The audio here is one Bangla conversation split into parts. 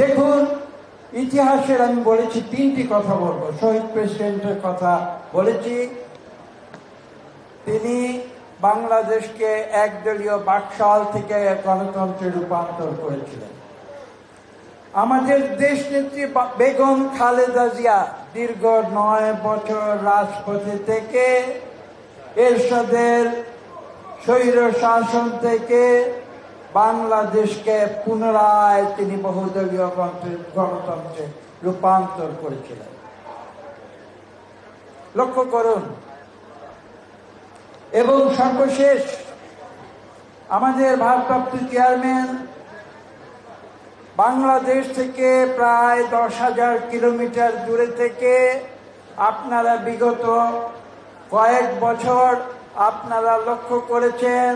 দেখুন, ইতিহাসের আমি বলেছি তিনটি কথা বলবো। শহীদ প্রেসিডেন্টের কথা বলেছি, তিনি বাংলাদেশকে একদলীয় বাকশাল থেকে গণতন্ত্রে রূপান্তর করেছিলেন। আমাদের দেশনেত্রী বেগম খালেদা জিয়া দীর্ঘ 9 বছর রাজপথে থেকে এরশাদের স্বৈর শাসন থেকে বাংলাদেশকে পুনরায় তিনি বহুদলীয় গণতন্ত্রে রূপান্তর করেছিলেন। লক্ষ্য করুন। এবং সর্বশেষ আমাদের ভারপ্রাপ্ত চেয়ারম্যান বাংলাদেশ থেকে প্রায় 10,000 কিলোমিটার দূরে থেকে আপনারা বিগত কয়েক বছর আপনারা লক্ষ্য করেছেন,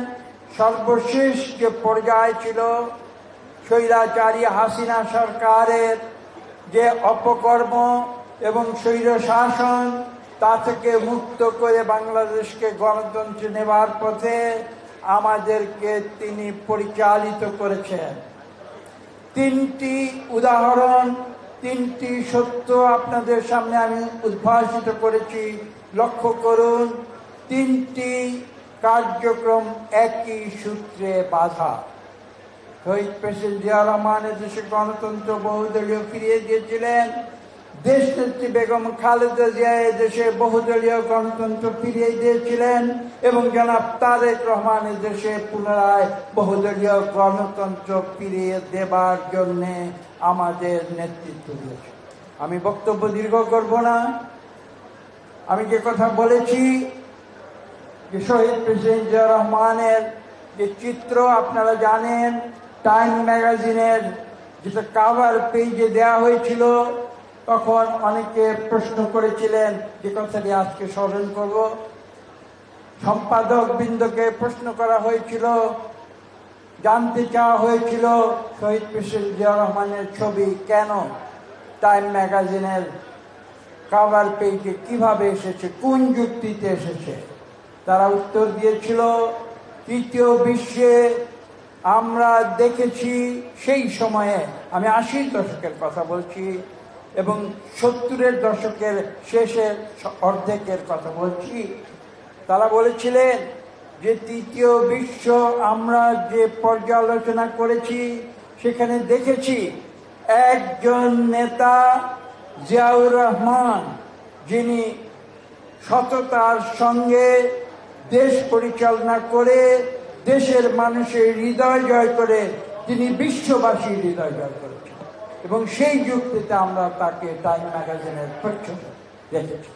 সর্বশেষ যে পর্যায় ছিল স্বৈরাচারী হাসিনা সরকারের যে অপকর্ম এবং স্বৈর শাসন, তা থেকে মুক্ত করে বাংলাদেশকে গণতন্ত্রে নেবার পথে আমাদেরকে তিনি পরিচালিত করেছেন। 3টি উদাহরণ, 3টি সত্য আপনাদের সামনে আমি উদ্ভাসিত করেছি। লক্ষ্য করুন, 3টি কার্যক্রম একই সূত্রে বাঁধা। শহীদ প্রেসিডেন্ট জিয়াউর রহমান দেশে গণতন্ত্র বহুদলীয় ফিরিয়ে দিয়েছিলেন। দেশনেত্রী বেগম খালেদা জিয়া দেশে বহুদলীয় গণতন্ত্র ফিরিয়ে দিয়েছিলেন এবং জনাব তারেক রহমান দেশে পুনরায় বহুদলীয় গণতন্ত্র ফিরিয়ে দেবার জন্য আমাদের নেতৃত্ব দিয়েছে। আমি বক্তব্য দীর্ঘ করব না। আমি যে কথা বলেছি যে শহীদ প্রেসিডেন্ট জিয়াউর রহমানের যে চিত্র আপনারা জানেন, টাইম ম্যাগাজিনের যেটা কাভার পেজে দেওয়া হয়েছিল, তখন অনেকে প্রশ্ন করেছিলেন, যে কথাটি আজকে স্মরণ করব। সম্পাদক বৃন্দকে প্রশ্ন করা হয়েছিল, জানতে চাওয়া হয়েছিল শহীদ প্রেসিডেন্ট জিয়াউর রহমানের ছবি কেন টাইম ম্যাগাজিনের কাভার পেজে কিভাবে এসেছে, কোন যুক্তিতে এসেছে। তারা উত্তর দিয়েছিল, তৃতীয় বিশ্বে আমরা দেখেছি সেই সময়ে, আমি 80-র দশকের কথা বলছি এবং 70-এর দশকের শেষের অর্ধেকের কথা বলছি, তারা বলেছিলেন যে তৃতীয় বিশ্ব আমরা যে পর্যালোচনা করেছি সেখানে দেখেছি একজন নেতা জিয়াউর রহমান, যিনি সততার সঙ্গে দেশ পরিচালনা করে দেশের মানুষের হৃদয় জয় করে তিনি বিশ্ববাসীর হৃদয় জয় করেছেন এবং সেই যুক্তিতে আমরা তাকে টাইম ম্যাগাজিনের প্রচ্ছদে দেখেছি।